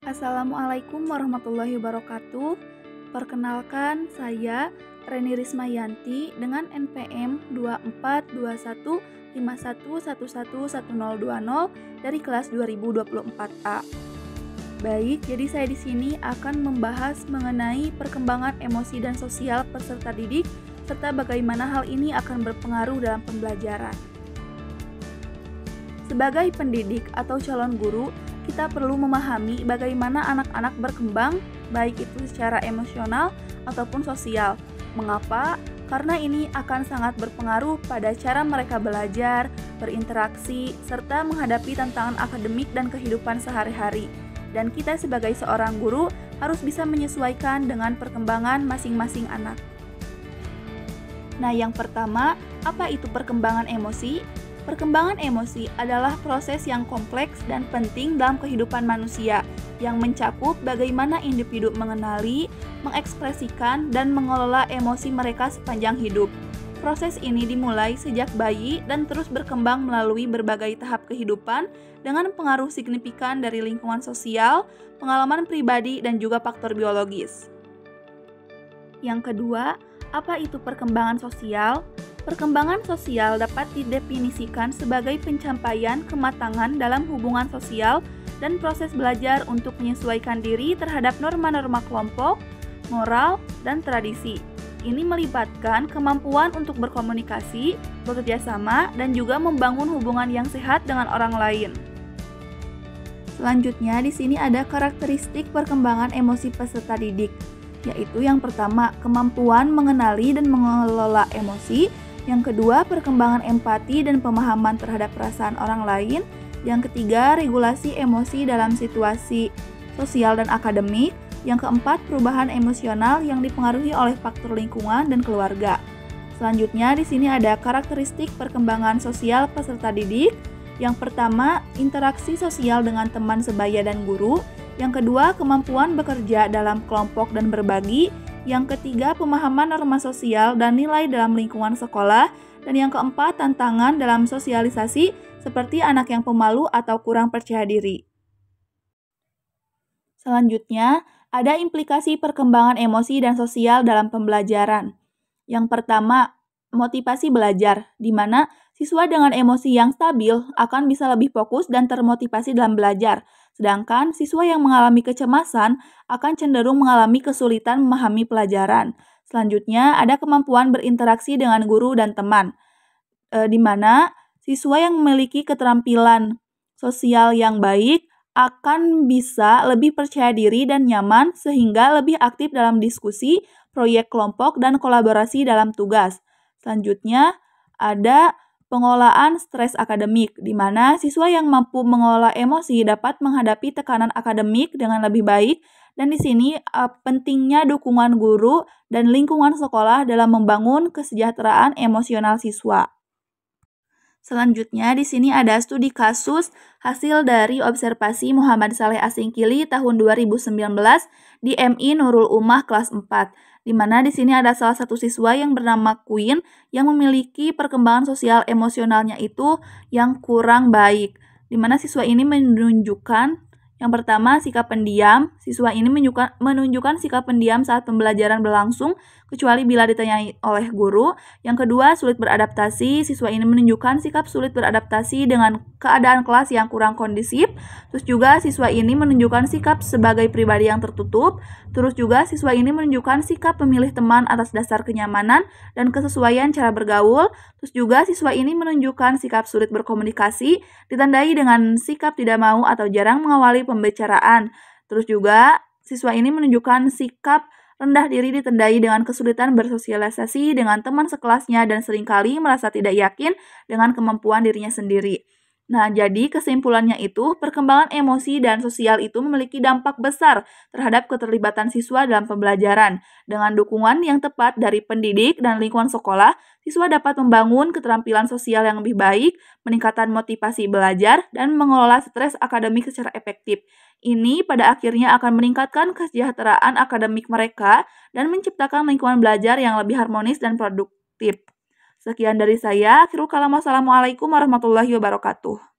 Assalamualaikum warahmatullahi wabarakatuh. Perkenalkan, saya Reni Rismayanti dengan NPM 242151111020 dari kelas 2024A. Baik, jadi saya di sini akan membahas mengenai perkembangan emosi dan sosial peserta didik serta bagaimana hal ini akan berpengaruh dalam pembelajaran. Sebagai pendidik atau calon guru, kita perlu memahami bagaimana anak-anak berkembang, baik itu secara emosional ataupun sosial. Mengapa? Karena ini akan sangat berpengaruh pada cara mereka belajar, berinteraksi, serta menghadapi tantangan akademik dan kehidupan sehari-hari. Dan kita sebagai seorang guru harus bisa menyesuaikan dengan perkembangan masing-masing anak. Nah, yang pertama, apa itu perkembangan emosi? Perkembangan emosi adalah proses yang kompleks dan penting dalam kehidupan manusia yang mencakup bagaimana individu mengenali, mengekspresikan, dan mengelola emosi mereka sepanjang hidup. Proses ini dimulai sejak bayi dan terus berkembang melalui berbagai tahap kehidupan dengan pengaruh signifikan dari lingkungan sosial, pengalaman pribadi, dan juga faktor biologis. Yang kedua, apa itu perkembangan sosial? Perkembangan sosial dapat didefinisikan sebagai pencapaian kematangan dalam hubungan sosial dan proses belajar untuk menyesuaikan diri terhadap norma-norma kelompok, moral, dan tradisi. Ini melibatkan kemampuan untuk berkomunikasi, bekerja sama, dan juga membangun hubungan yang sehat dengan orang lain. Selanjutnya, di sini ada karakteristik perkembangan emosi peserta didik, yaitu yang pertama, kemampuan mengenali dan mengelola emosi. Yang kedua, perkembangan empati dan pemahaman terhadap perasaan orang lain. Yang ketiga, regulasi emosi dalam situasi sosial dan akademik. Yang keempat, perubahan emosional yang dipengaruhi oleh faktor lingkungan dan keluarga. Selanjutnya, di sini ada karakteristik perkembangan sosial peserta didik. Yang pertama, interaksi sosial dengan teman sebaya dan guru. Yang kedua, kemampuan bekerja dalam kelompok dan berbagi. Yang ketiga, pemahaman norma sosial dan nilai dalam lingkungan sekolah. Dan yang keempat, tantangan dalam sosialisasi seperti anak yang pemalu atau kurang percaya diri. Selanjutnya, ada implikasi perkembangan emosi dan sosial dalam pembelajaran. Yang pertama, motivasi belajar, di mana siswa dengan emosi yang stabil akan bisa lebih fokus dan termotivasi dalam belajar. Sedangkan siswa yang mengalami kecemasan akan cenderung mengalami kesulitan memahami pelajaran. Selanjutnya, ada kemampuan berinteraksi dengan guru dan teman, di mana siswa yang memiliki keterampilan sosial yang baik akan bisa lebih percaya diri dan nyaman sehingga lebih aktif dalam diskusi, proyek kelompok, dan kolaborasi dalam tugas. Selanjutnya, ada pengolahan stres akademik, di mana siswa yang mampu mengolah emosi dapat menghadapi tekanan akademik dengan lebih baik, dan di sini pentingnya dukungan guru dan lingkungan sekolah dalam membangun kesejahteraan emosional siswa. Selanjutnya, di sini ada studi kasus hasil dari observasi Muhammad Saleh Asingkili tahun 2019 di MI Nurul Ummah kelas 4. Di mana di sini ada salah satu siswa yang bernama Queen yang memiliki perkembangan sosial emosionalnya itu yang kurang baik. Di mana siswa ini menunjukkan yang pertama, sikap pendiam. Siswa ini menunjukkan sikap pendiam saat pembelajaran berlangsung, kecuali bila ditanyai oleh guru. Yang kedua, sulit beradaptasi. Siswa ini menunjukkan sikap sulit beradaptasi dengan keadaan kelas yang kurang kondisif. Terus juga siswa ini menunjukkan sikap sebagai pribadi yang tertutup. Terus juga siswa ini menunjukkan sikap memilih teman atas dasar kenyamanan dan kesesuaian cara bergaul. Terus juga siswa ini menunjukkan sikap sulit berkomunikasi, ditandai dengan sikap tidak mau atau jarang mengawali pembicaraan. Terus juga siswa ini menunjukkan sikap rendah diri ditandai dengan kesulitan bersosialisasi dengan teman sekelasnya dan seringkali merasa tidak yakin dengan kemampuan dirinya sendiri. Nah, jadi kesimpulannya itu perkembangan emosi dan sosial itu memiliki dampak besar terhadap keterlibatan siswa dalam pembelajaran. Dengan dukungan yang tepat dari pendidik dan lingkungan sekolah, siswa dapat membangun keterampilan sosial yang lebih baik, meningkatkan motivasi belajar, dan mengelola stres akademik secara efektif. Ini pada akhirnya akan meningkatkan kesejahteraan akademik mereka dan menciptakan lingkungan belajar yang lebih harmonis dan produktif. Sekian dari saya. Akhirul kalam. Wassalamualaikum warahmatullahi wabarakatuh.